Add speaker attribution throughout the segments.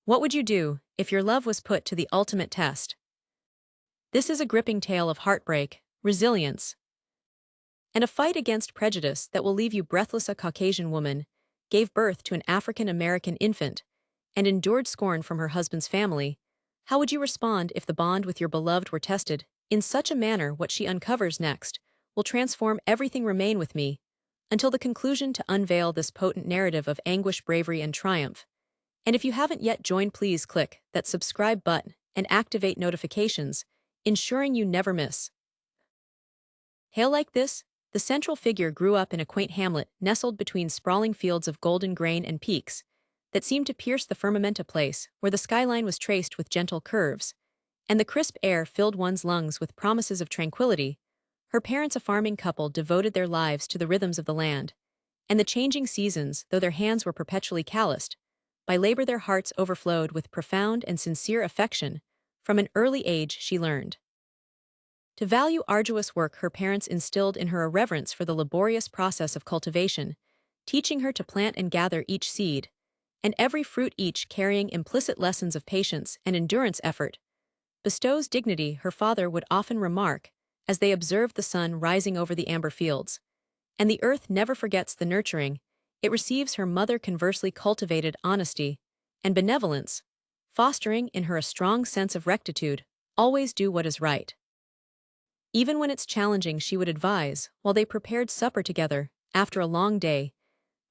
Speaker 1: What would you do if your love was put to the ultimate test? This is a gripping tale of heartbreak, resilience, and a fight against prejudice that will leave you breathless. A Caucasian woman gave birth to an African American infant and endured scorn from her husband's family. How would you respond if the bond with your beloved were tested? In such a manner, what she uncovers next will transform everything. Remain with me until the conclusion to unveil this potent narrative of anguish, bravery, and triumph. And if you haven't yet joined, please click that subscribe button and activate notifications, ensuring you never miss. Tale like this, the central figure grew up in a quaint hamlet nestled between sprawling fields of golden grain and peaks that seemed to pierce the firmament, a place where the skyline was traced with gentle curves, and the crisp air filled one's lungs with promises of tranquility. Her parents, a farming couple, devoted their lives to the rhythms of the land and the changing seasons. Though their hands were perpetually calloused by labor, their hearts overflowed with profound and sincere affection. From an early age, she learned to value arduous work. Her parents instilled in her a reverence for the laborious process of cultivation, teaching her to plant and gather each seed and every fruit, each carrying implicit lessons of patience and endurance. Effort bestows dignity, her father would often remark as they observed the sun rising over the amber fields. And the earth never forgets the nurturing it receives. Her mother conversely cultivated honesty and benevolence, fostering in her a strong sense of rectitude. Always do what is right, even when it's challenging, she would advise, while they prepared supper together after a long day.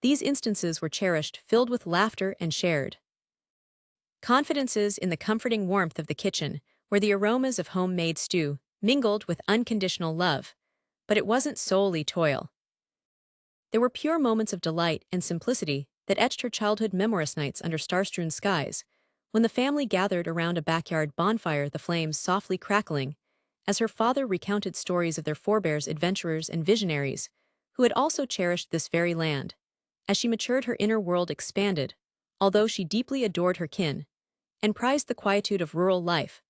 Speaker 1: These instances were cherished, filled with laughter and shared confidences in the comforting warmth of the kitchen, where the aromas of homemade stew mingled with unconditional love. But it wasn't solely toil. There were pure moments of delight and simplicity that etched her childhood memories. Nights under star-strewn skies, when the family gathered around a backyard bonfire, the flames softly crackling, as her father recounted stories of their forebears, adventurers and visionaries, who had also cherished this very land. As she matured, her inner world expanded. Although she deeply adored her kin and prized the quietude of rural life,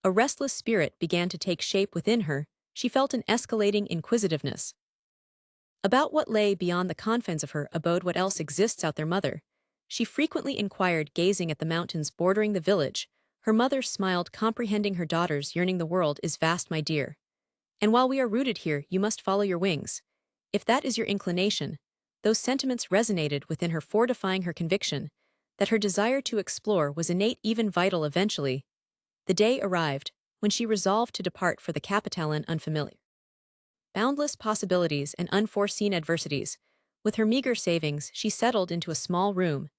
Speaker 1: a restless spirit began to take shape within her. She felt an escalating inquisitiveness about what lay beyond the confines of her abode. What else exists out there, mother? She frequently inquired, gazing at the mountains bordering the village. Her mother smiled, comprehending her daughter's yearning. The world is vast, my dear, and while we are rooted here, you must follow your wings, if that is your inclination. Those sentiments resonated within her, fortifying her conviction that her desire to explore was innate, even vital. Eventually, the day arrived when she resolved to depart for the capital. An unfamiliar, boundless possibilities and unforeseen adversities. With her meager savings, she settled into a small room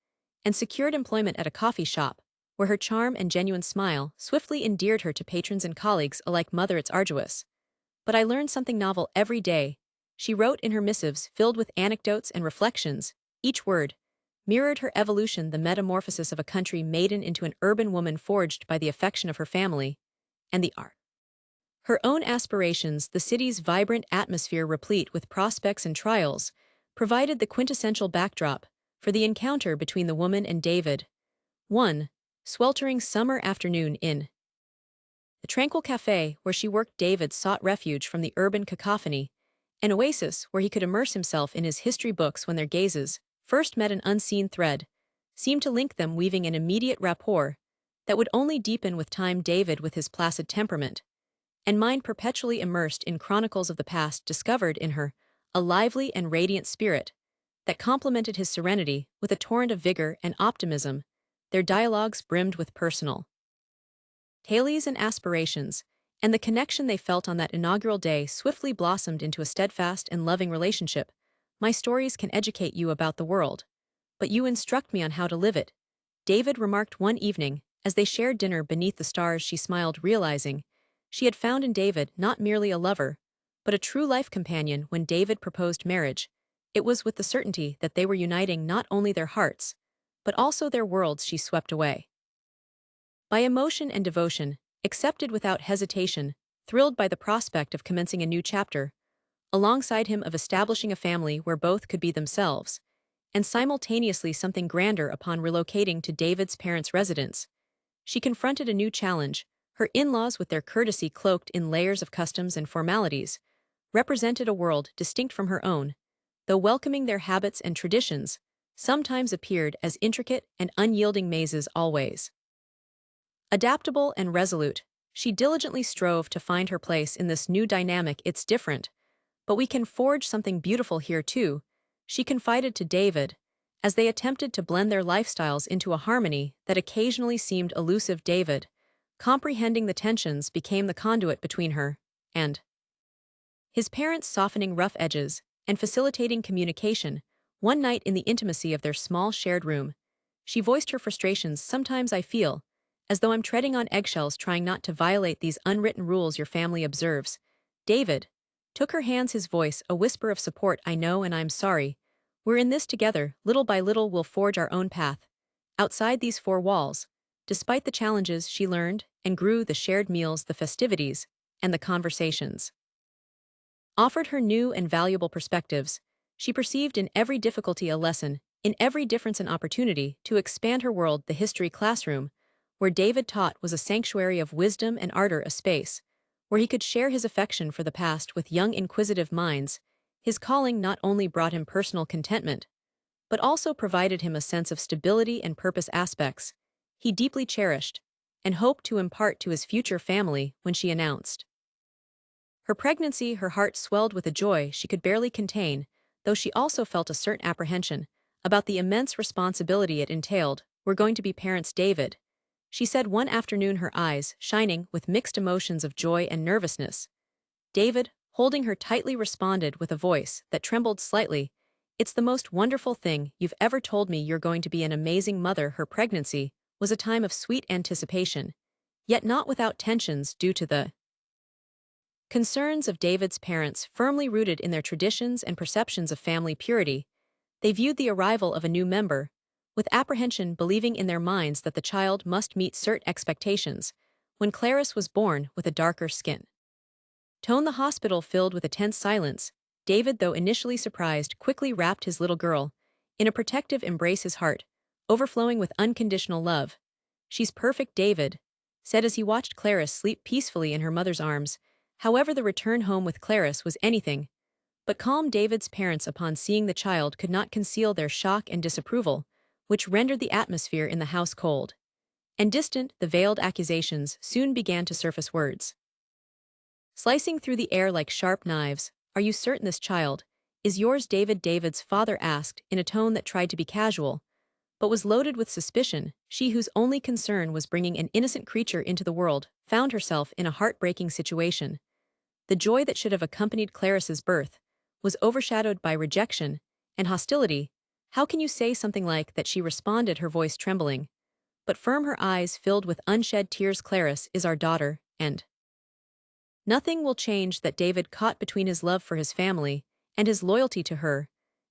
Speaker 1: and secured employment at a coffee shop, where her charm and genuine smile swiftly endeared her to patrons and colleagues alike. Mother, it's arduous, but I learn something novel every day, she wrote in her missives filled with anecdotes and reflections. Each word mirrored her evolution, the metamorphosis of a country maiden into an urban woman forged by the affection of her family and the art. Her own aspirations, the city's vibrant atmosphere replete with prospects and trials, provided the quintessential backdrop for the encounter between the woman and David. One sweltering summer afternoon in the tranquil cafe where she worked, David sought refuge from the urban cacophony, an oasis where he could immerse himself in his history books. When their gazes first met, an unseen thread seemed to link them, weaving an immediate rapport that would only deepen with time. David, with his placid temperament and mind perpetually immersed in chronicles of the past, discovered in her a lively and radiant spirit that complemented his serenity with a torrent of vigor and optimism. Their dialogues brimmed with personal tales and aspirations, and the connection they felt on that inaugural day swiftly blossomed into a steadfast and loving relationship. My stories can educate you about the world, but you instruct me on how to live it, David remarked one evening as they shared dinner beneath the stars. She smiled, realizing she had found in David not merely a lover, but a true life companion. When David proposed marriage, it was with the certainty that they were uniting not only their hearts, but also their worlds. She swept away by emotion and devotion, accepted without hesitation, thrilled by the prospect of commencing a new chapter alongside him, of establishing a family where both could be themselves, and simultaneously something grander. Upon relocating to David's parents' residence, she confronted a new challenge. Her in-laws, with their courtesy cloaked in layers of customs and formalities, represented a world distinct from her own, though welcoming. Their habits and traditions sometimes appeared as intricate and unyielding mazes. Always Adaptable and resolute, she diligently strove to find her place in this new dynamic. It's different, but we can forge something beautiful here too, she confided to David, as they attempted to blend their lifestyles into a harmony that occasionally seemed elusive. David, comprehending the tensions, became the conduit between her and his parents, softening rough edges and facilitating communication. One night in the intimacy of their small shared room, she voiced her frustrations. Sometimes I feel as though I'm treading on eggshells, trying not to violate these unwritten rules your family observes. David took her hands, his voice a whisper of support. I know, and I'm sorry. We're in this together. Little by little we'll forge our own path outside these four walls. Despite the challenges, she learned and grew. The shared meals, the festivities, and the conversations offered her new and valuable perspectives. She perceived in every difficulty a lesson, in every difference an opportunity to expand her world. The history classroom, where David taught, was a sanctuary of wisdom and ardor, a space where he could share his affection for the past with young, inquisitive minds. His calling not only brought him personal contentment, but also provided him a sense of stability and purpose, aspects he deeply cherished and hoped to impart to his future family. When she announced her pregnancy, her heart swelled with a joy she could barely contain, though she also felt a certain apprehension about the immense responsibility it entailed. We're going to be parents, David, she said one afternoon, her eyes shining with mixed emotions of joy and nervousness. David, holding her tightly, responded with a voice that trembled slightly, it's the most wonderful thing you've ever told me. You're going to be an amazing mother. Her pregnancy was a time of sweet anticipation, yet not without tensions due to the concerns of David's parents. Firmly rooted in their traditions and perceptions of family purity, they viewed the arrival of a new member with apprehension, believing in their minds that the child must meet certain expectations. When Clarice was born with a darker skin tone, the hospital filled with a tense silence. David, though initially surprised, quickly wrapped his little girl in a protective embrace, his heart overflowing with unconditional love. She's perfect, David said as he watched Clarice sleep peacefully in her mother's arms. However, the return home with Clarice was anything but calm. David's parents, upon seeing the child, could not conceal their shock and disapproval, which rendered the atmosphere in the house cold and distant. The veiled accusations soon began to surface, words slicing through the air like sharp knives. Are you certain this child is yours, David? David's father asked in a tone that tried to be casual, but was loaded with suspicion. She, whose only concern was bringing an innocent creature into the world, found herself in a heartbreaking situation. The joy that should have accompanied Clarice's birth was overshadowed by rejection and hostility. How can you say something like that? She responded, her voice trembling but firm, her eyes filled with unshed tears. Clarice is our daughter, and nothing will change that. David, caught between his love for his family and his loyalty to her,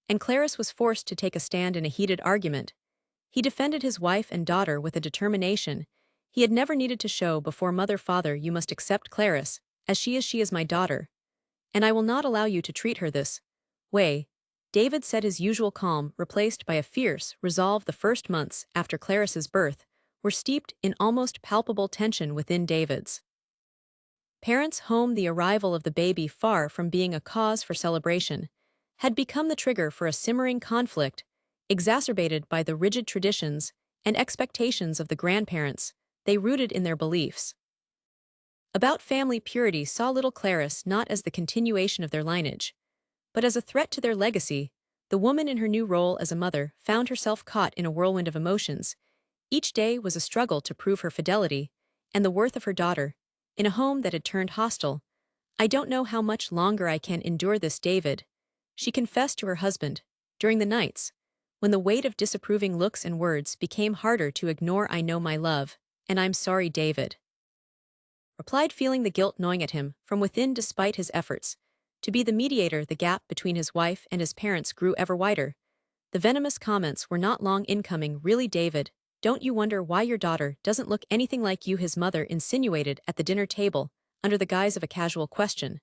Speaker 1: and Clarice, was forced to take a stand in a heated argument. He defended his wife and daughter with a determination he had never needed to show before. Father, you must accept Clarice as she is. She is my daughter, and I will not allow you to treat her this way, David said, his usual calm replaced by a fierce resolve. The first months after Clarice's birth were steeped in almost palpable tension within David's parents' home. The arrival of the baby, far from being a cause for celebration, had become the trigger for a simmering conflict, exacerbated by the rigid traditions and expectations of the grandparents. They, rooted in their beliefs about family purity, saw little Clarice not as the continuation of their lineage, but as a threat to their legacy. The woman, in her new role as a mother, found herself caught in a whirlwind of emotions. Each day was a struggle to prove her fidelity and the worth of her daughter in a home that had turned hostile. I don't know how much longer I can endure this, David, she confessed to her husband during the nights when the weight of disapproving looks and words became harder to ignore. I know, my love, and I'm sorry, David replied, feeling the guilt gnawing at him from within. Despite his efforts to be the mediator, the gap between his wife and his parents grew ever wider. The venomous comments were not long in coming. Really, David, don't you wonder why your daughter doesn't look anything like you? His mother insinuated at the dinner table, under the guise of a casual question.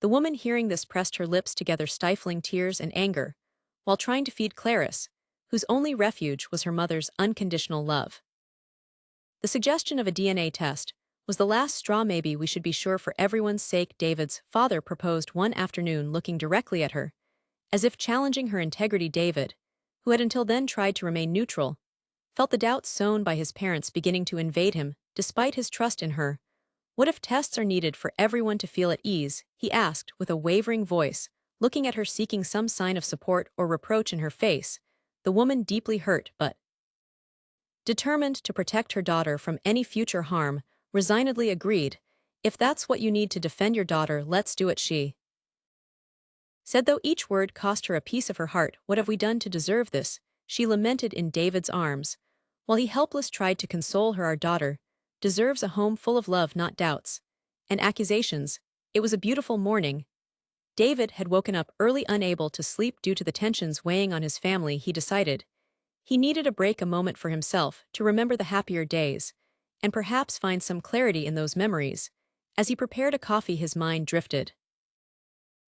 Speaker 1: The woman, hearing this, pressed her lips together, stifling tears and anger, while trying to feed Clarice, whose only refuge was her mother's unconditional love. The suggestion of a DNA test was the last straw. Maybe we should be sure for everyone's sake, David's father proposed one afternoon, looking directly at her, as if challenging her integrity. David, who had until then tried to remain neutral, felt the doubts sown by his parents beginning to invade him. despite his trust in her. What if tests are needed for everyone to feel at ease? He asked with a wavering voice, looking at her seeking some sign of support or reproach in her face. The woman, deeply hurt but determined to protect her daughter from any future harm, resignedly agreed. If that's what you need to defend your daughter, let's do it, she said, though each word cost her a piece of her heart. What have we done to deserve this? She lamented in David's arms, while he helpless tried to console her. Our daughter deserves a home full of love, not doubts and accusations. It was a beautiful morning. David had woken up early, unable to sleep due to the tensions weighing on his family. He decided he needed a break, a moment for himself, to remember the happier days, and perhaps find some clarity in those memories. As he prepared a coffee, his mind drifted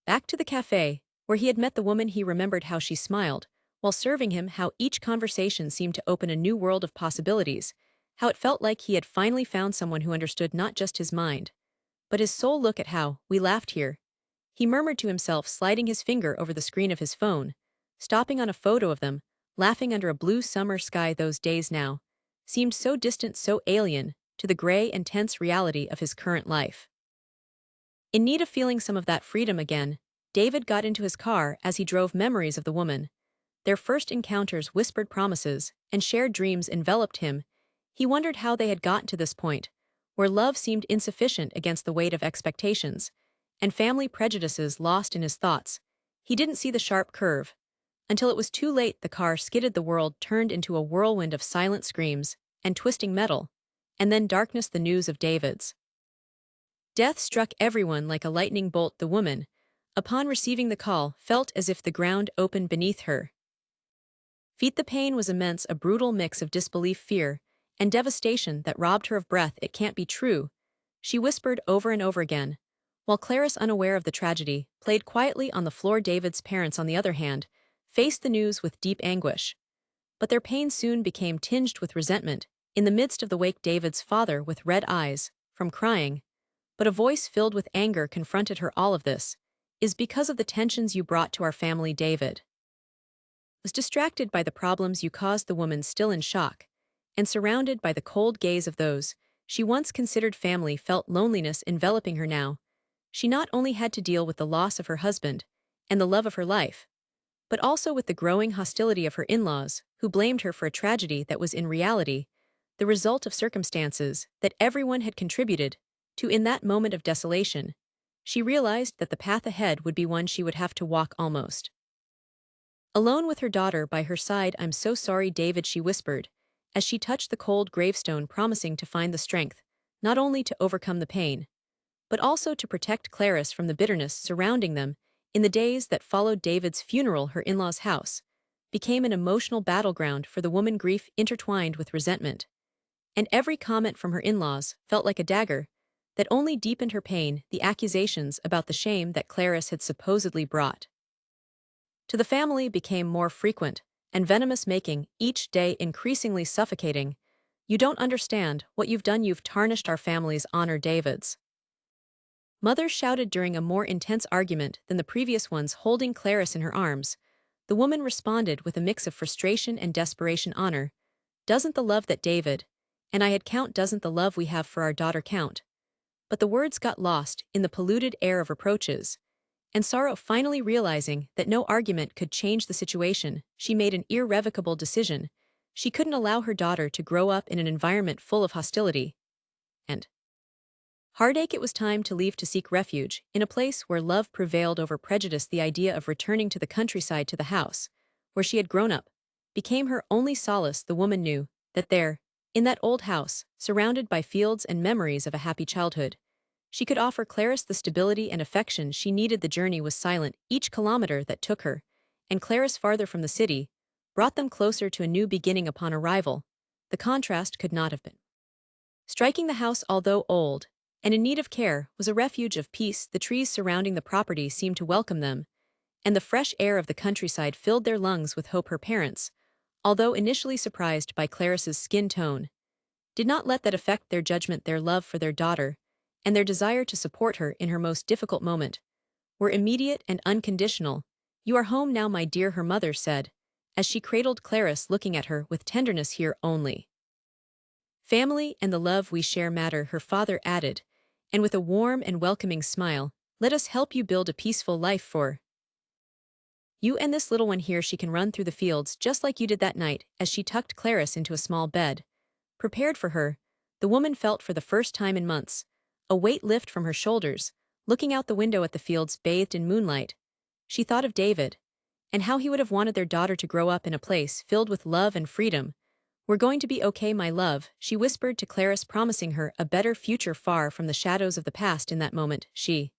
Speaker 1: back to the cafe, where he had met the woman. He remembered how she smiled while serving him, how each conversation seemed to open a new world of possibilities, how it felt like he had finally found someone who understood not just his mind, but his soul. Look at how we laughed here, he murmured to himself, sliding his finger over the screen of his phone, stopping on a photo of them, laughing under a blue summer sky. Those days now seemed so distant, so alien to the gray and tense reality of his current life. In need of feeling some of that freedom again, David got into his car. As he drove, memories of the woman, their first encounters, whispered promises, and shared dreams enveloped him. He wondered how they had gotten to this point, where love seemed insufficient against the weight of expectations, and family prejudices lost in his thoughts. He didn't see the sharp curve until it was too late. The car skidded, the world turned into a whirlwind of silent screams and twisting metal, and then darkness. The news of David's death struck everyone like a lightning bolt. The woman, upon receiving the call, felt as if the ground opened beneath her feet. The pain was immense, a brutal mix of disbelief, fear, and devastation that robbed her of breath. It can't be true, she whispered over and over again, while Clarice, unaware of the tragedy, played quietly on the floor. David's parents, on the other hand, faced the news with deep anguish, but their pain soon became tinged with resentment. In the midst of the wake, David's father, with red eyes from crying, but a voice filled with anger, confronted her. All of this is because of the tensions you brought to our family. David was distracted by the problems you caused. The woman, still in shock and surrounded by the cold gaze of those she once considered family, felt loneliness enveloping her now. She not only had to deal with the loss of her husband and the love of her life, but also with the growing hostility of her in-laws, who blamed her for a tragedy that was in reality the result of circumstances that everyone had contributed to. In that moment of desolation, she realized that the path ahead would be one she would have to walk almost alone, with her daughter by her side. I'm so sorry, David, she whispered, as she touched the cold gravestone, promising to find the strength not only to overcome the pain, but also to protect Clarice from the bitterness surrounding them. In the days that followed David's funeral, her in-laws' house became an emotional battleground for the woman, grief intertwined with resentment, and every comment from her in-laws felt like a dagger that only deepened her pain. The accusations about the shame that Clarice had supposedly brought to the family became more frequent and venomous, making each day increasingly suffocating. You don't understand what you've done. You've tarnished our family's honor, David's mother shouted during a more intense argument than the previous ones, holding Clarice in her arms. The woman responded with a mix of frustration and desperation. Honor doesn't the love that David and I had count? Doesn't the love we have for our daughter count? But the words got lost in the polluted air of reproaches and sorrow. Finally realizing that no argument could change the situation, she made an irrevocable decision. She couldn't allow her daughter to grow up in an environment full of hostility and heartache. It was time to leave, to seek refuge in a place where love prevailed over prejudice. The idea of returning to the countryside, to the house where she had grown up, became her only solace. The woman knew that there, in that old house, surrounded by fields and memories of a happy childhood, she could offer Clarice the stability and affection she needed. The journey was silent. Each kilometer that took her and Clarice farther from the city brought them closer to a new beginning. Upon arrival, the contrast could not have been striking. The house, although old and in need of care, was a refuge of peace. The trees surrounding the property seemed to welcome them, and the fresh air of the countryside filled their lungs with hope. Her parents, although initially surprised by Clarice's skin tone, did not let that affect their judgment. Their love for their daughter and their desire to support her in her most difficult moment were immediate and unconditional. You are home now, my dear, her mother said, as she cradled Clarice, looking at her with tenderness. Here only Family and the love we share matter, her father added, and with a warm and welcoming smile, let us help you build a peaceful life for you and this little one here. She can run through the fields just like you did that night, as she tucked Clarice into a small bed. Prepared for her, the woman felt for the first time in months a weight lift from her shoulders, looking out the window at the fields bathed in moonlight. She thought of David, and how he would have wanted their daughter to grow up in a place filled with love and freedom. "We're going to be okay, my love," she whispered to Clarice, promising her a better future far from the shadows of the past. In that moment, she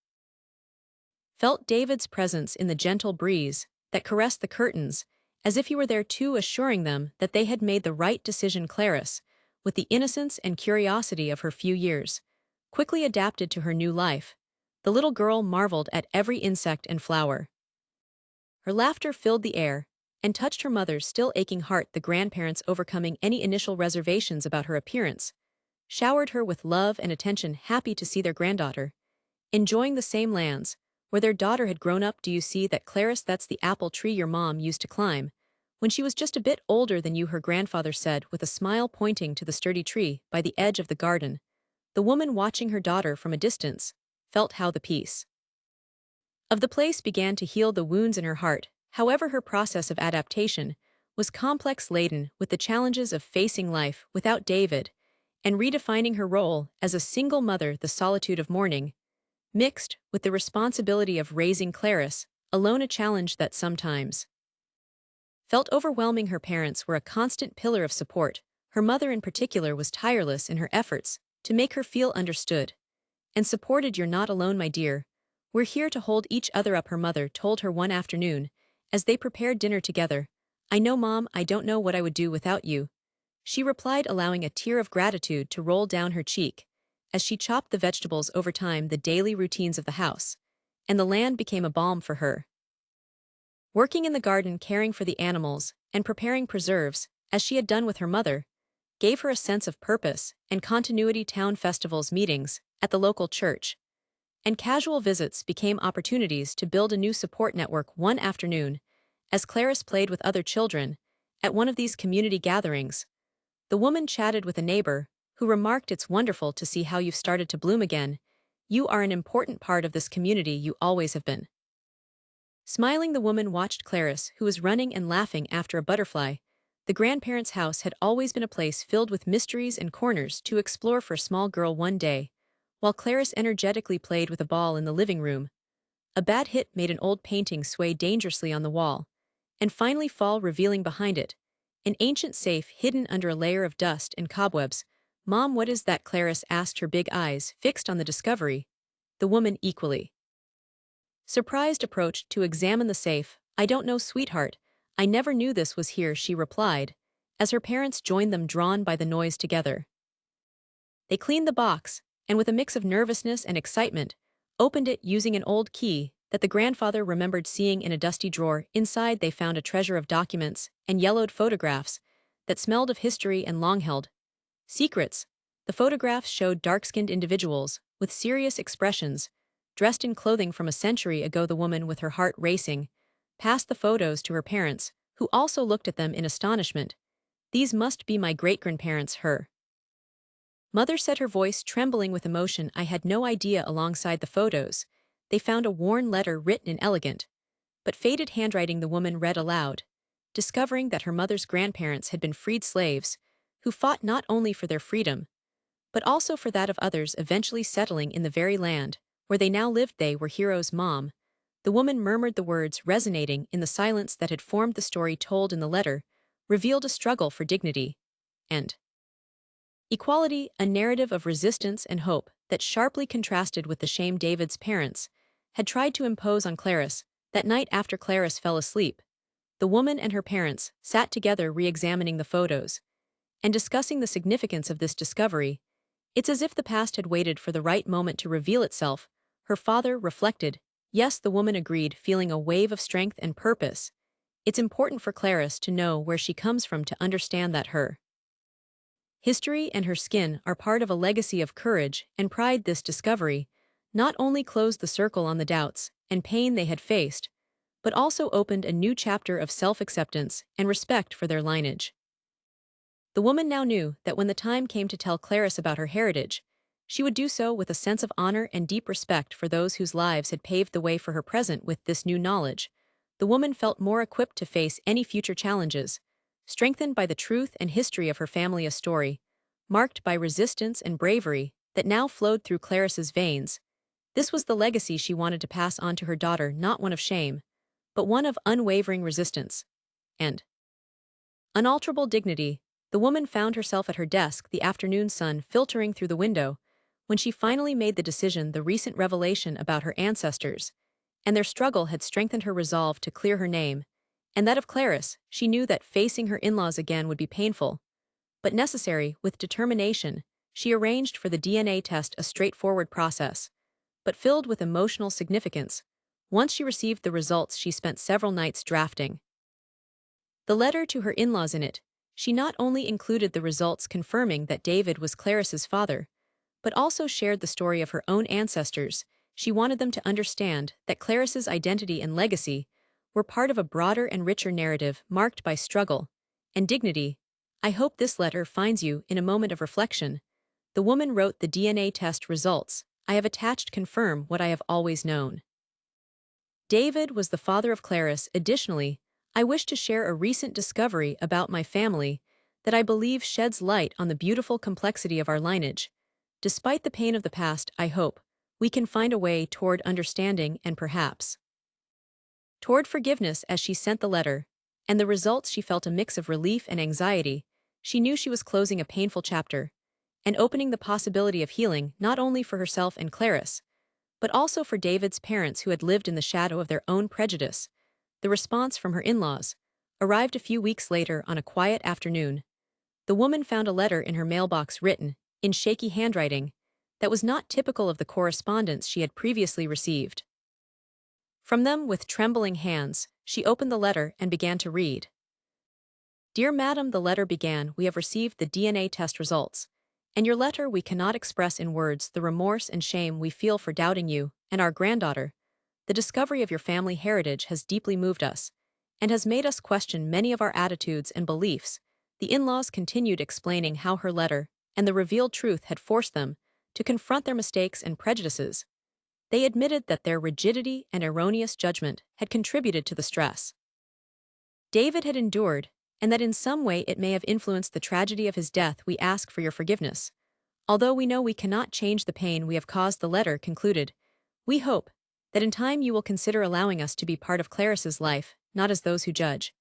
Speaker 1: felt David's presence in the gentle breeze that caressed the curtains, as if he were there too, assuring them that they had made the right decision. Clarice, with the innocence and curiosity of her few years, quickly adapted to her new life. The little girl marveled at every insect and flower. Her laughter filled the air and touched her mother's still aching heart. The grandparents, overcoming any initial reservations about her appearance, showered her with love and attention, happy to see their granddaughter enjoying the same lands where their daughter had grown up. "Do you see that, Clarice? That's the apple tree your mom used to climb when she was just a bit older than you," her grandfather said with a smile, pointing to the sturdy tree by the edge of the garden. The woman, watching her daughter from a distance, felt how the peace of the place began to heal the wounds in her heart. However, her process of adaptation was complex, laden with the challenges of facing life without David and redefining her role as a single mother, the solitude of mourning, mixed with the responsibility of raising Clarice alone, a challenge that sometimes felt overwhelming. Her parents were a constant pillar of support. Her mother in particular was tireless in her efforts to make her feel understood and supported. "You're not alone, my dear. We're here to hold each other up," her mother told her one afternoon as they prepared dinner together. "I know, Mom, I don't know what I would do without you," she replied, allowing a tear of gratitude to roll down her cheek as she chopped the vegetables. Over time, the daily routines of the house and the land became a balm for her. Working in the garden, caring for the animals, and preparing preserves, as she had done with her mother, gave her a sense of purpose and continuity. Town festivals, meetings at the local church, and casual visits became opportunities to build a new support network. One afternoon, as Clarice played with other children at one of these community gatherings, the woman chatted with a neighbor who remarked, "It's wonderful to see how you've started to bloom again. You are an important part of this community, you always have been." Smiling, the woman watched Clarice, who was running and laughing after a butterfly. The grandparents' house had always been a place filled with mysteries and corners to explore for a small girl. One day, while Clarice energetically played with a ball in the living room, a bad hit made an old painting sway dangerously on the wall and finally fall, revealing behind it an ancient safe hidden under a layer of dust and cobwebs. "Mom, what is that?" Clarice asked, her big eyes fixed on the discovery. The woman, equally surprised, approached to examine the safe. "I don't know, sweetheart. I never knew this was here," she replied, as her parents joined them, drawn by the noise together. They cleaned the box, and with a mix of nervousness and excitement, opened it using an old key that the grandfather remembered seeing in a dusty drawer. Inside, they found a treasure of documents and yellowed photographs that smelled of history and long-held secrets. The photographs showed dark-skinned individuals with serious expressions, dressed in clothing from a century ago. The woman, with her heart racing, passed the photos to her parents, who also looked at them in astonishment. "These must be my great-grandparents," her mother said, her voice trembling with emotion. "I had no idea." Alongside the photos, they found a worn letter written in elegant but faded handwriting. The woman read aloud, discovering that her mother's grandparents had been freed slaves who fought not only for their freedom, but also for that of others, eventually settling in the very land where they now lived. "They were heroes, Mom." The woman murmured, the words resonating in the silence that had formed. The story told in the letter revealed a struggle for dignity and equality, a narrative of resistance and hope that sharply contrasted with the shame David's parents had tried to impose on Clarice. That night, after Clarice fell asleep, the woman and her parents sat together, re-examining the photos and discussing the significance of this discovery. "It's as if the past had waited for the right moment to reveal itself," her father reflected. "Yes," the woman agreed, feeling a wave of strength and purpose. "It's important for Clarice to know where she comes from, to understand that her history and her skin are part of a legacy of courage and pride." This discovery not only closed the circle on the doubts and pain they had faced, but also opened a new chapter of self-acceptance and respect for their lineage. The woman now knew that when the time came to tell Clarice about her heritage, she would do so with a sense of honor and deep respect for those whose lives had paved the way for her present. With this new knowledge, the woman felt more equipped to face any future challenges, strengthened by the truth and history of her family, a story marked by resistance and bravery that now flowed through Clarice's veins. This was the legacy she wanted to pass on to her daughter, not one of shame, but one of unwavering resistance and unalterable dignity. The woman found herself at her desk, the afternoon sun filtering through the window, when she finally made the decision. The recent revelation about her ancestors and their struggle had strengthened her resolve to clear her name, and that of Clarice. She knew that facing her in-laws again would be painful, but necessary. With determination, she arranged for the DNA test, a straightforward process, but filled with emotional significance. Once she received the results, she spent several nights drafting the letter to her in-laws. In it, she not only included the results confirming that David was Clarice's father, but also shared the story of her own ancestors. She wanted them to understand that Clarice's identity and legacy were part of a broader and richer narrative marked by struggle and dignity. I hope this letter finds you in a moment of reflection. The woman wrote, the DNA test results I have attached confirm what I have always known. David was the father of Clarice. Additionally, I wish to share a recent discovery about my family that I believe sheds light on the beautiful complexity of our lineage. Despite the pain of the past, I hope we can find a way toward understanding and perhaps toward forgiveness. As she sent the letter and the results, she felt a mix of relief and anxiety. She knew she was closing a painful chapter and opening the possibility of healing, not only for herself and Clarice, but also for David's parents who had lived in the shadow of their own prejudice. The response from her in-laws arrived a few weeks later. On a quiet afternoon, the woman found a letter in her mailbox written in shaky handwriting that was not typical of the correspondence she had previously received. From them, with trembling hands, she opened the letter and began to read. Dear Madam, the letter began, we have received the DNA test results, and your letter we cannot express in words the remorse and shame we feel for doubting you and our granddaughter. The discovery of your family heritage has deeply moved us and has made us question many of our attitudes and beliefs. The in-laws continued, explaining how her letter and the revealed truth had forced them to confront their mistakes and prejudices. They admitted that their rigidity and erroneous judgment had contributed to the stress David had endured, and that in some way it may have influenced the tragedy of his death. We ask for your forgiveness. Although we know we cannot change the pain we have caused, the letter concluded, we hope that in time you will consider allowing us to be part of Clarice's life, not as those who judge,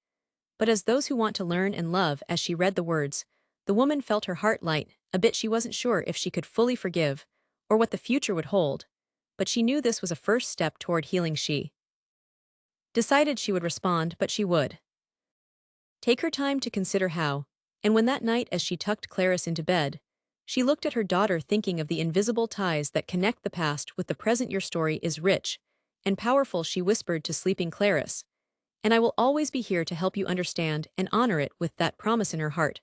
Speaker 1: but as those who want to learn and love. As she read the words, the woman felt her heart light a bit. She wasn't sure if she could fully forgive or what the future would hold, but she knew this was a first step toward healing. She decided she would respond, but she would take her time to consider how. And when that night, as she tucked Clarice into bed, she looked at her daughter, thinking of the invisible ties that connect the past with the present. Your story is rich and powerful, she whispered to sleeping Clarice, and I will always be here to help you understand and honor it. With that promise in her heart,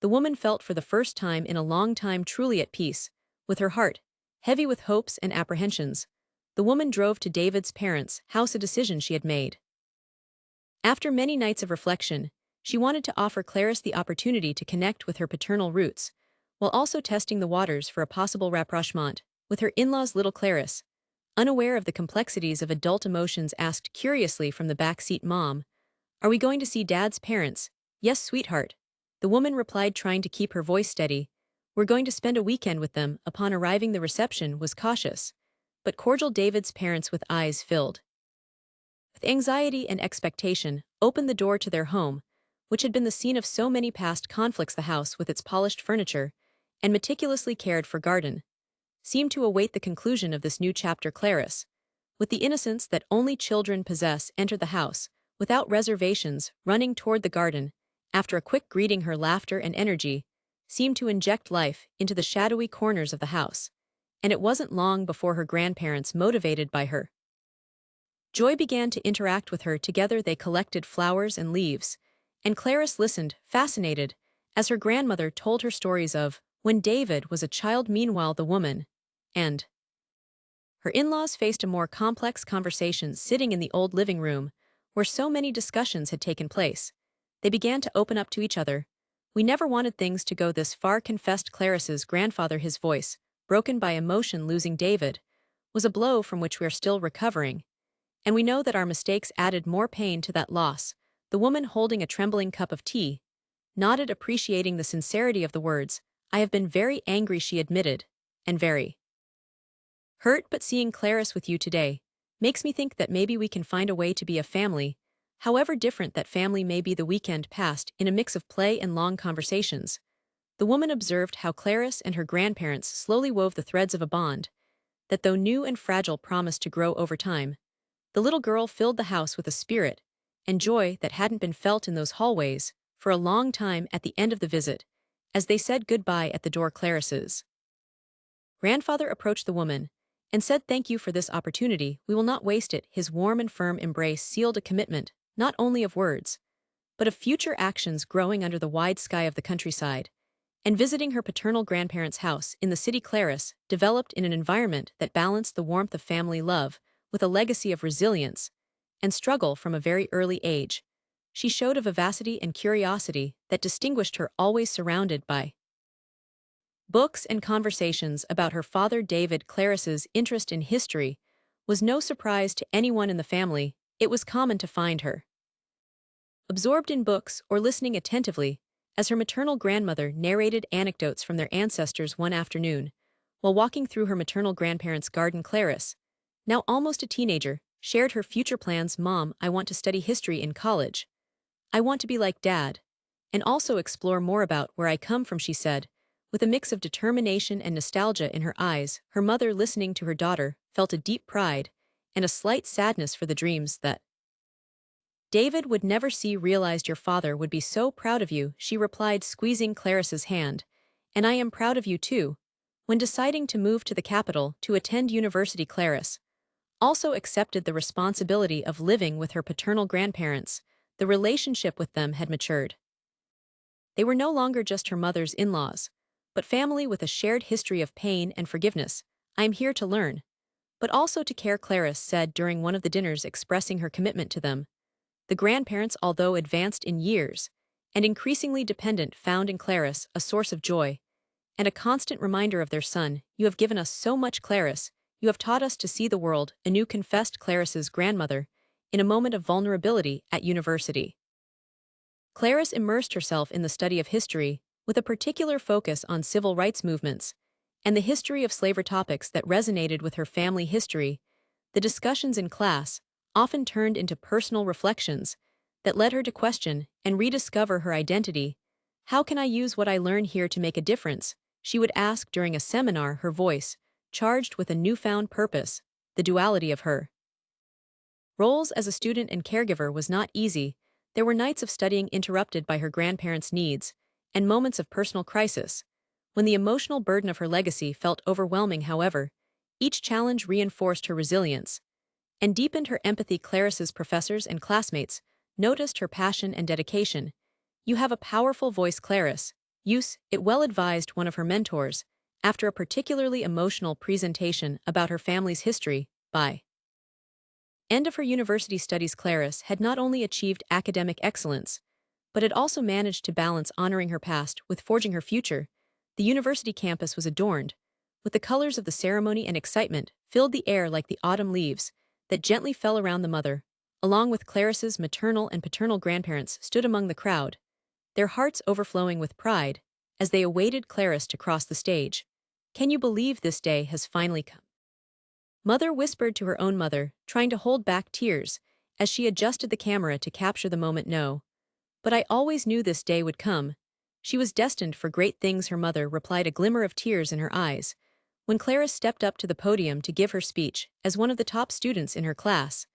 Speaker 1: the woman felt for the first time in a long time truly at peace. With her heart heavy with hopes and apprehensions, the woman drove to David's parents' house, a decision she had made after many nights of reflection. She wanted to offer Clarice the opportunity to connect with her paternal roots, while also testing the waters for a possible rapprochement with her in-laws. Little Clarice, unaware of the complexities of adult emotions, asked curiously from the back seat, Mom, are we going to see Dad's parents? Yes, sweetheart, the woman replied, trying to keep her voice steady. We're going to spend a weekend with them. Upon arriving, the reception was cautious but cordial. David's parents, with eyes filled with anxiety and expectation, opened the door to their home, which had been the scene of so many past conflicts. The house, with its polished furniture and meticulously cared for garden, seemed to await the conclusion of this new chapter. Clarice, with the innocence that only children possess, entered the house without reservations, running toward the garden. After a quick greeting, her laughter and energy seemed to inject life into the shadowy corners of the house, and it wasn't long before her grandparents, motivated by her joy, began to interact with her. Together they collected flowers and leaves, and Clarice listened, fascinated, as her grandmother told her stories of when David was a child. Meanwhile, the woman and her in-laws faced a more complex conversation. Sitting in the old living room, where so many discussions had taken place, they began to open up to each other We never wanted things to go this far, confessed Clarice's grandfather, his voice, broken by emotion. Losing David was a blow from which we are still recovering, and we know that our mistakes added more pain to that loss. The woman, holding a trembling cup of tea, nodded, appreciating the sincerity of the words. I have been very angry, she admitted, and very hurt, but seeing Clarice with you today makes me think that maybe we can find a way to be a family, however different that family may be. The weekend passed in a mix of play and long conversations. The woman observed how Clarice and her grandparents slowly wove the threads of a bond that, though new and fragile, promised to grow over time. The little girl filled the house with a spirit and joy that hadn't been felt in those hallways for a long time. At the end of the visit, as they said goodbye at the door, Clarice's grandfather approached the woman and said, "Thank you for this opportunity. We will not waste it." His warm and firm embrace sealed a commitment, not only of words, but of future actions. Growing under the wide sky of the countryside and visiting her paternal grandparents' house in the city, Clarice developed in an environment that balanced the warmth of family love with a legacy of resilience and struggle. From a very early age, she showed a vivacity and curiosity that distinguished her, always surrounded by books and conversations about her father David. Clarice's interest in history was no surprise to anyone in the family. It was common to find her absorbed in books or listening attentively as her maternal grandmother narrated anecdotes from their ancestors. One afternoon, while walking through her maternal grandparents' garden, Clarice, now almost a teenager, shared her future plans. "Mom, I want to study history in college. I want to be like Dad, and also explore more about where I come from," she said, with a mix of determination and nostalgia in her eyes. Her mother, listening to her daughter, felt a deep pride and a slight sadness for the dreams that David would never see realized. "Your father would be so proud of you," she replied, squeezing Clarice's hand. "And I am proud of you too." When deciding to move to the capital to attend university, Clarice also accepted the responsibility of living with her paternal grandparents. The relationship with them had matured. They were no longer just her mother's in-laws, but family with a shared history of pain and forgiveness. "I am here to learn, but also to care," Clarice said during one of the dinners, expressing her commitment to them. The grandparents, although advanced in years and increasingly dependent, found in Clarice a source of joy and a constant reminder of their son. "You have given us so much, Clarice. You have taught us to see the world anew," confessed Clarice's grandmother in a moment of vulnerability. At university, Clarice immersed herself in the study of history, with a particular focus on civil rights movements and the history of slavery, topics that resonated with her family history. The discussions in class often turned into personal reflections that led her to question and rediscover her identity. "How can I use what I learn here to make a difference?" she would ask during a seminar, her voice charged with a newfound purpose. The duality of her roles as a student and caregiver was not easy. There were nights of studying interrupted by her grandparents' needs and moments of personal crisis when the emotional burden of her legacy felt overwhelming. However, each challenge reinforced her resilience and deepened her empathy. Clarice's professors and classmates noticed her passion and dedication. "You have a powerful voice, Clarice. Use it well," advised one of her mentors after a particularly emotional presentation about her family's history. By end of her university studies, Clarice had not only achieved academic excellence, but had also managed to balance honoring her past with forging her future. The university campus was adorned with the colors of the ceremony, and excitement filled the air like the autumn leaves that gently fell around. The mother, along with Clarice's maternal and paternal grandparents, stood among the crowd, their hearts overflowing with pride as they awaited Clarice to cross the stage. "Can you believe this day has finally come?" Mother whispered to her own mother, trying to hold back tears as she adjusted the camera to capture the moment. "No, but I always knew this day would come. She was destined for great things," her mother replied, a glimmer of tears in her eyes. When Clarice stepped up to the podium to give her speech as one of the top students in her class,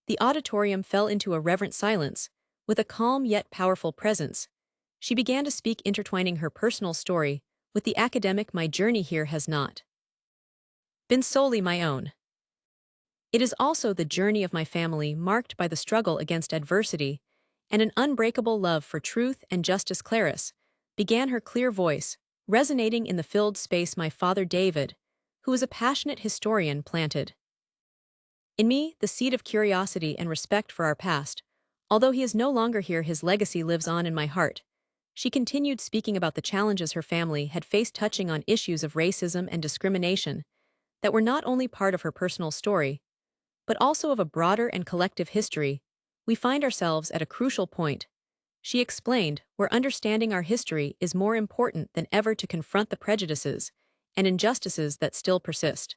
Speaker 1: the auditorium fell into a reverent silence. With a calm yet powerful presence, she began to speak, intertwining her personal story with the academic. "My journey here has not been solely my own. It is also the journey of my family, marked by the struggle against adversity and an unbreakable love for truth and justice." Clarice began, her clear voice resonating in the filled space. "My father David, who was a passionate historian, planted in me the seed of curiosity and respect for our past. Although he is no longer here, his legacy lives on in my heart." She continued speaking about the challenges her family had faced, touching on issues of racism and discrimination that were not only part of her personal story, but also of a broader and collective history. We find ourselves at a crucial point, she explained, where understanding our history is more important than ever to confront the prejudices and injustices that still persist.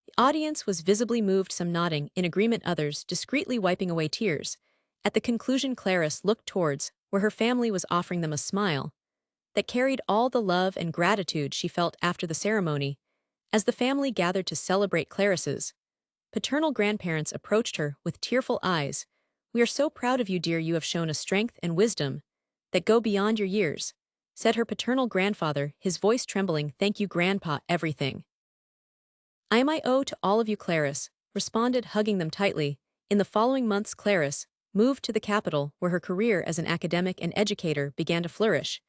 Speaker 1: The audience was visibly moved, some nodding in agreement, others discreetly wiping away tears. At the conclusion, Clarice looked towards where her family was, offering them a smile that carried all the love and gratitude she felt after the ceremony. As the family gathered to celebrate, Clarice's paternal grandparents approached her with tearful eyes. "We are so proud of you, dear. You have shown a strength and wisdom that go beyond your years," said her paternal grandfather, his voice trembling. "Thank you, Grandpa, everything I owe to all of you," Clarice responded, hugging them tightly. In the following months, Clarice moved to the capital, where her career as an academic and educator began to flourish.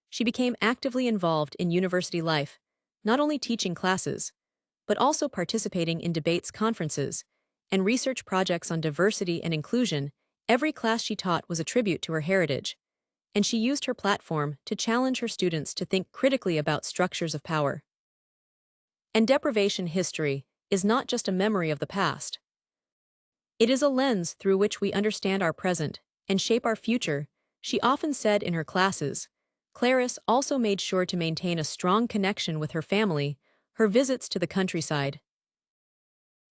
Speaker 1: She became actively involved in university life, not only teaching classes, but also participating in debates, conferences, and research projects on diversity and inclusion. Every class she taught was a tribute to her heritage, and she used her platform to challenge her students to think critically about structures of power and deprivation. History is not just a memory of the past. It is a lens through which we understand our present and shape our future, she often said in her classes. Clarice also made sure to maintain a strong connection with her family. Her visits to the countryside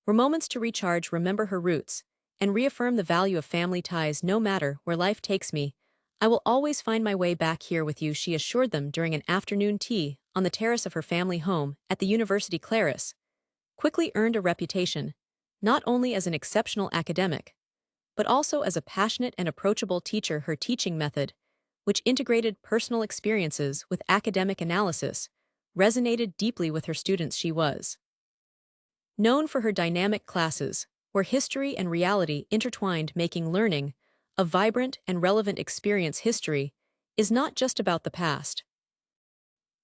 Speaker 1: were moments to recharge, remember her roots, and reaffirm the value of family ties. "No matter where life takes me, I will always find my way back here with you," she assured them during an afternoon tea on the terrace of her family home at the university. Clarice quickly earned a reputation, not only as an exceptional academic, but also as a passionate and approachable teacher. Her teaching method, which integrated personal experiences with academic analysis, resonated deeply with her students. She was known for her dynamic classes, where history and reality intertwined, making learning a vibrant and relevant experience. History is not just about the past.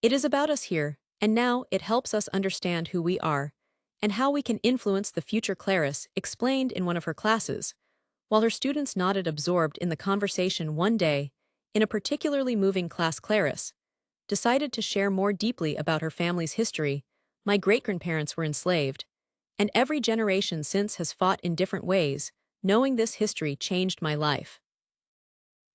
Speaker 1: It is about us here and now. It helps us understand who we are and how we can influence the future, Clarice explained in one of her classes, while her students nodded, absorbed in the conversation. One day, in a particularly moving class, Clarice decided to share more deeply about her family's history. "My great-grandparents were enslaved, and every generation since has fought in different ways. Knowing this history changed my life.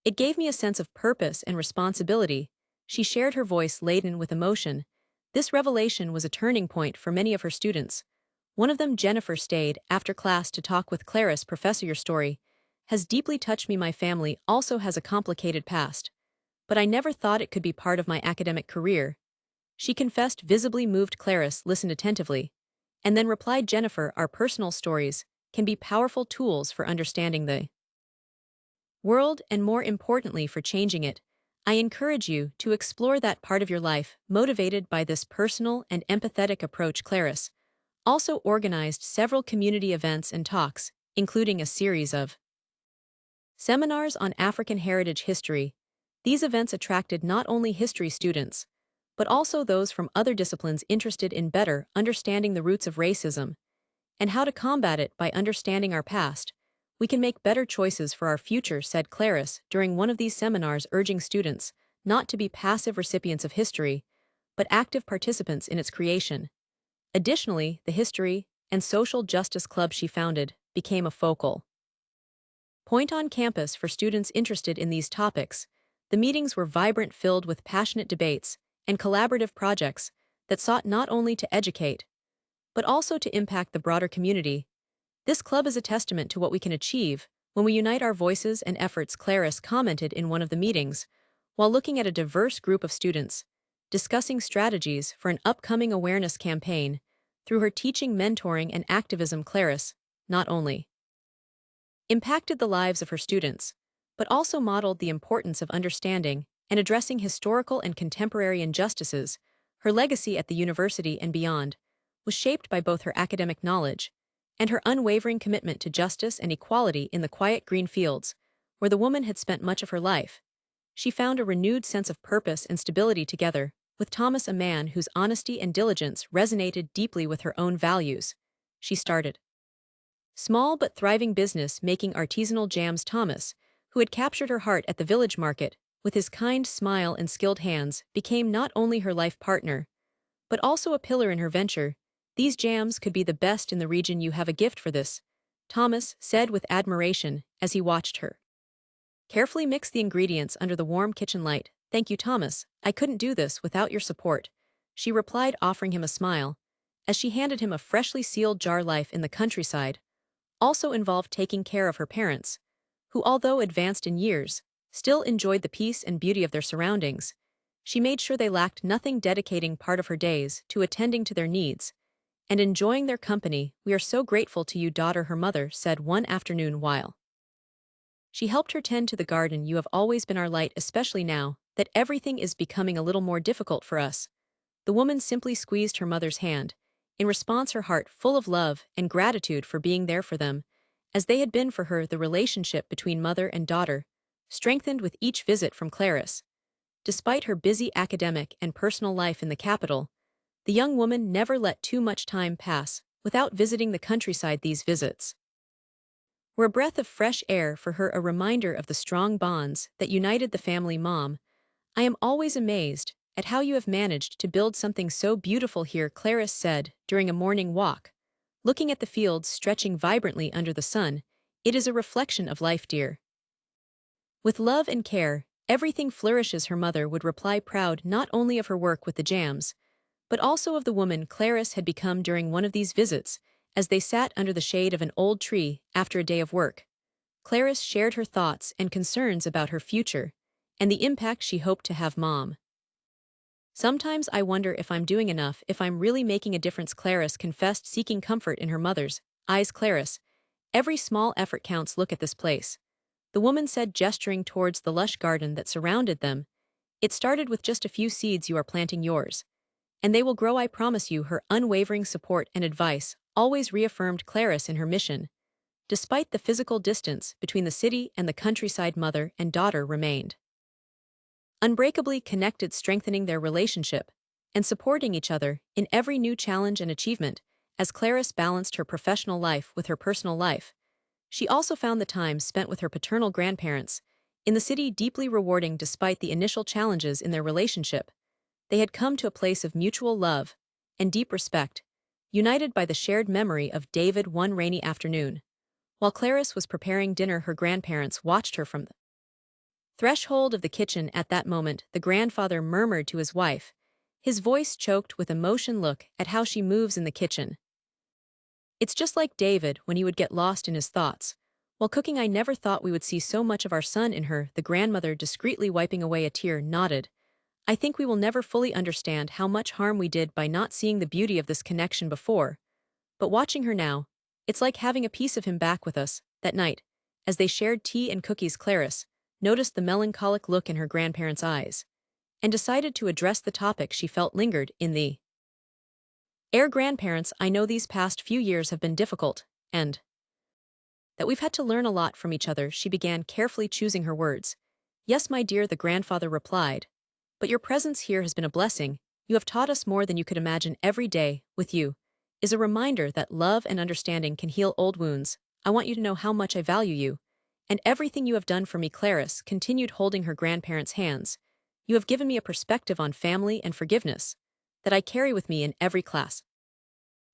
Speaker 1: It gave me a sense of purpose and responsibility," she shared, her voice laden with emotion. This revelation was a turning point for many of her students. One of them, Jennifer, stayed after class to talk with Clarice. "Professor, your story has deeply touched me. My family also has a complicated past, but I never thought it could be part of my academic career," she confessed, visibly moved. Clarice listened attentively, and then replied, "Jennifer, our personal stories can be powerful tools for understanding the world and, more importantly, for changing it. I encourage you to explore that part of your life." Motivated by this personal and empathetic approach, Clarice also organized several community events and talks, including a series of seminars on African heritage history. These events attracted not only history students, but also those from other disciplines interested in better understanding the roots of racism and how to combat it. "By understanding our past, we can make better choices for our future," said Clarice during one of these seminars, urging students not to be passive recipients of history, but active participants in its creation. Additionally, the History and Social Justice Club she founded became a focal point on campus for students interested in these topics. The meetings were vibrant, filled with passionate debates and collaborative projects that sought not only to educate, but also to impact the broader community. "This club is a testament to what we can achieve when we unite our voices and efforts," Clarice commented in one of the meetings, while looking at a diverse group of students discussing strategies for an upcoming awareness campaign. Through her teaching, mentoring, and activism, Clarice not only impacted the lives of her students, but also modeled the importance of understanding and addressing historical and contemporary injustices. Her legacy at the university and beyond was shaped by both her academic knowledge and her unwavering commitment to justice and equality. In the quiet green fields, where the woman had spent much of her life, she found a renewed sense of purpose and stability. Together with Thomas, a man whose honesty and diligence resonated deeply with her own values, she started small but thriving business making artisanal jams. Thomas, who had captured her heart at the village market, with his kind smile and skilled hands, became not only her life partner, but also a pillar in her venture. These jams could be the best in the region. You have a gift for this, Thomas said with admiration as he watched her. Carefully mix the ingredients under the warm kitchen light. Thank you, Thomas. I couldn't do this without your support, she replied, offering him a smile, as she handed him a freshly sealed jar. Life in the countryside also involved taking care of her parents, who, although advanced in years, still enjoyed the peace and beauty of their surroundings. She made sure they lacked nothing, dedicating part of her days to attending to their needs and enjoying their company. We are so grateful to you, daughter, her mother said one afternoon while she helped her tend to the garden. You have always been our light, especially now that everything is becoming a little more difficult for us. The woman simply squeezed her mother's hand, in response, her heart full of love and gratitude for being there for them, as they had been for her. The relationship between mother and daughter strengthened with each visit from Clarice. Despite her busy academic and personal life in the capital, the young woman never let too much time pass without visiting the countryside. These visits were a breath of fresh air for her, a reminder of the strong bonds that united the family. Mom, I am always amazed at how you have managed to build something so beautiful here, Clarice said during a morning walk, looking at the fields stretching vibrantly under the sun. It is a reflection of life, dear. With love and care, everything flourishes, her mother would reply, proud not only of her work with the jams, but also of the woman Clarice had become. During one of these visits, as they sat under the shade of an old tree after a day of work, Clarice shared her thoughts and concerns about her future and the impact she hoped to have. Mom, sometimes I wonder if I'm doing enough, if I'm really making a difference, Clarice confessed, seeking comfort in her mother's eyes. Clarice, every small effort counts. Look at this place, the woman said, gesturing towards the lush garden that surrounded them. It started with just a few seeds. You are planting yours, and they will grow, I promise you. Her unwavering support and advice always reaffirmed Clarice in her mission. Despite the physical distance between the city and the countryside, mother and daughter remained unbreakably connected, strengthening their relationship and supporting each other in every new challenge and achievement. As Clarice balanced her professional life with her personal life, she also found the time spent with her paternal grandparents in the city deeply rewarding. Despite the initial challenges in their relationship, they had come to a place of mutual love and deep respect, united by the shared memory of David. One rainy afternoon, while Clarice was preparing dinner, her grandparents watched her from the threshold of the kitchen. At that moment, the grandfather murmured to his wife, his voice choked with emotion, look at how she moves in the kitchen. It's just like David when he would get lost in his thoughts while cooking. I never thought we would see so much of our son in her. The grandmother, discreetly wiping away a tear, nodded. I think we will never fully understand how much harm we did by not seeing the beauty of this connection before. But watching her now, it's like having a piece of him back with us. That night, as they shared tea and cookies, Clarice noticed the melancholic look in her grandparents' eyes and decided to address the topic she felt lingered in the air. Grandparents, I know these past few years have been difficult, and that we've had to learn a lot from each other, she began, carefully choosing her words. Yes, my dear, the grandfather replied, but your presence here has been a blessing. You have taught us more than you could imagine. Every day, with you, is a reminder that love and understanding can heal old wounds. I want you to know how much I value you and everything you have done for me. Clarice continued, holding her grandparents' hands. You have given me a perspective on family and forgiveness that I carry with me in every class,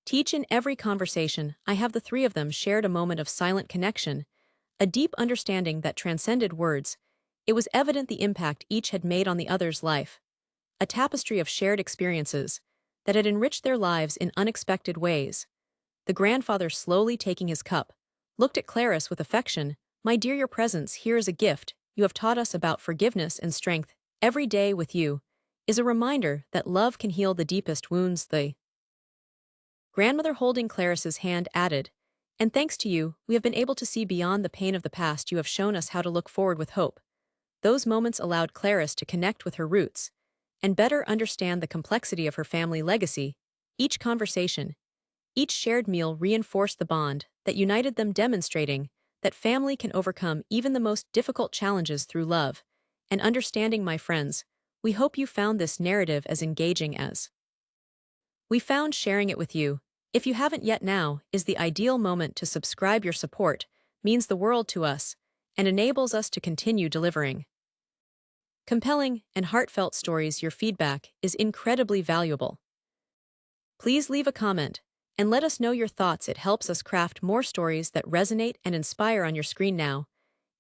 Speaker 1: teach, in every conversation I have. The three of them shared a moment of silent connection, a deep understanding that transcended words. It was evident the impact each had made on the other's life, a tapestry of shared experiences that had enriched their lives in unexpected ways. The grandfather, slowly taking his cup, looked at Clarice with affection. My dear, your presence here is a gift. You have taught us about forgiveness and strength. Every day with you is a reminder that love can heal the deepest wounds. The grandmother, holding Clarice's hand, added, and thanks to you, we have been able to see beyond the pain of the past. You have shown us how to look forward with hope. Those moments allowed Clarice to connect with her roots and better understand the complexity of her family legacy. Each conversation, each shared meal reinforced the bond that united them, demonstrating that family can overcome even the most difficult challenges through love and understanding. My friends, we hope you found this narrative as engaging as we found sharing it with you. If you haven't yet, now is the ideal moment to subscribe. Your support means the world to us and enables us to continue delivering compelling, and heartfelt stories. Your feedback is incredibly valuable. Please leave a comment and let us know your thoughts. It helps us craft more stories that resonate and inspire. On your screen now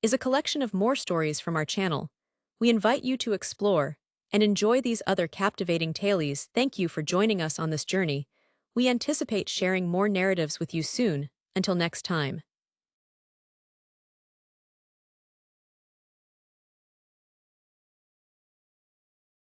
Speaker 1: is a collection of more stories from our channel. We invite you to explore and enjoy these other captivating tales. Thank you for joining us on this journey. We anticipate sharing more narratives with you soon. Until next time.